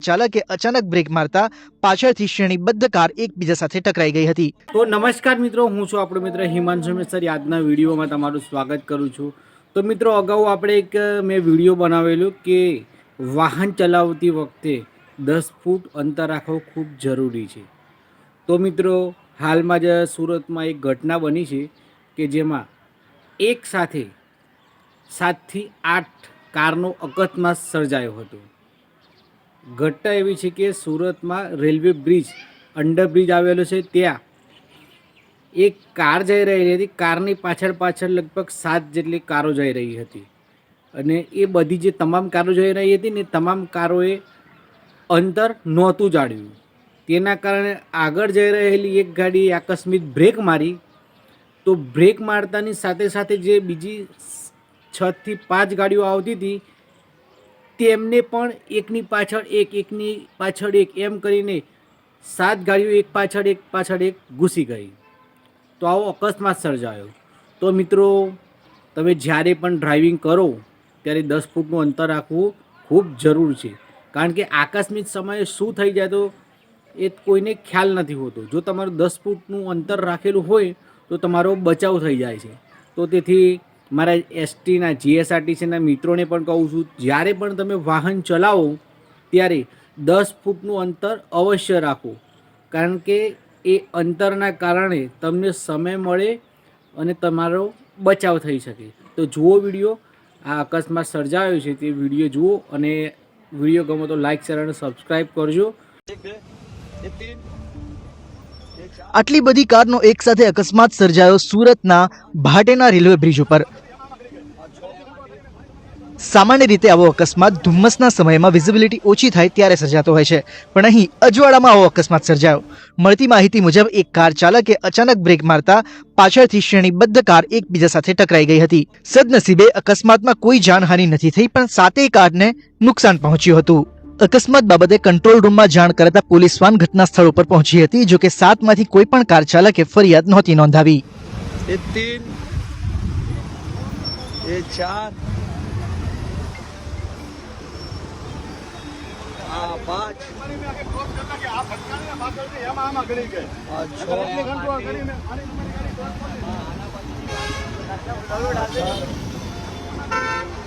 ચાલકે અચાનક બ્રેક મારતા પાછળથી શ્રેણીબદ્ધ કાર એકબીજા સાથે ટકરાઈ ગઈ હતી। તો નમસ્કાર મિત્રો, હું છું આપણો મિત્ર હિમાંશુ મેસરી। આજના વિડીયોમાં તમારું સ્વાગત કરું છું। તો મિત્રો, અગાઉ આપણે એક મેં વિડીયો બનાવેલું કે વાહન ચલાવતી વખતે 10 ફૂટ અંતર રાખવું ખૂબ જરૂરી છે। તો મિત્રો, હાલમાં જ સુરતમાં એક ઘટના બની છે કે જેમાં એક સાથે 7 થી 8 કારનો અકસ્માત સર્જાયો હતો। ઘટના એવી છે કે સુરતમાં રેલવે બ્રિજ અંડરબ્રિજ આવેલો છે, ત્યાં એક કાર જઈ રહી હતી। કારની પાછળ લગભગ 7 જેટલી કારો જઈ રહી હતી અને એ બધી જે તમામ કારો જઈ રહી હતી ને તમામ કારોએ અંતર નહોતું જાળવ્યું। તેના કારણે આગળ જઈ રહેલી એક ગાડીએ આકસ્મિક બ્રેક મારી। તો બ્રેક મારતાની સાથે સાથે જે બીજી 6 થી 5 ગાડીઓ આવતી હતી તેમને પણ એકની પાછળ એક એમ કરીને 7 ગાડીઓ એક પાછળ એક ઘૂસી ગઈ। તો આવો અકસ્માત સર્જાયો। તો મિત્રો, તમે જ્યારે પણ ડ્રાઇવિંગ કરો ત્યારે 10 ફૂટનું અંતર રાખવું ખૂબ જરૂર છે, કારણ કે આકસ્મિક સમયે શું થઈ જાય તો એ કોઈને ખ્યાલ નથી હોતો। જો તમારું 10 ફૂટનું અંતર રાખેલું હોય તો તમારો બચાવ થઈ જાય છે। તો તેથી મારા એસટીના જીએસઆરટીસીના મિત્રોને પણ કહું છું, જ્યારે પણ તમે વાહન ચલાવો ત્યારે 10 ફૂટનું અંતર અવશ્ય રાખો, કારણ કે એ અંતરના કારણે તમને સમય મળે અને તમારો બચાવ થઈ શકે। તો જુઓ વિડીયો, આ અકસ્માત સર્જાયો છે તે વિડીયો જુઓ અને વિડીયો ગમો તો લાઇક, શેર અને સબસ્ક્રાઈબ કરજો। આટલી બધી કારનો એક સાથે અકસ્માત સર્જાયો સુરતના ભાટેના રેલવે બ્રિજ ઉપર। સામાન્ય રીતે આવો અકસ્માત ધુમ્મસના સમયમાં વિઝિબિલિટી ઓછી થાય ત્યારે સર્જાતો હોય છે, પણ અહીં અજવાળામાં આવો અકસ્માત સર્જાયો। મળતી માહિતી મુજબ એક કાર ચાલકે અચાનક બ્રેક મારતા પાછળથી શ્રેણીબદ્ધ કાર એકબીજા સાથે ટકરાઈ ગઈ હતી। સદનસીબે અકસ્માતમાં કોઈ જાનહાનિ નથી થઈ, પણ 7 કારને નુકસાન પહોંચ્યું હતું। અકસ્માત બાબતે કંટ્રોલ રૂમમાં જાણ કરતા પોલીસ વાન ઘટના સ્થળ ઉપર પહોંચી હતી, જો કે 7 માંથી કોઈ પણ કાર ચાલકે ફરિયાદ નહોતી નોંધાવી। ये 3 ये 4 5 6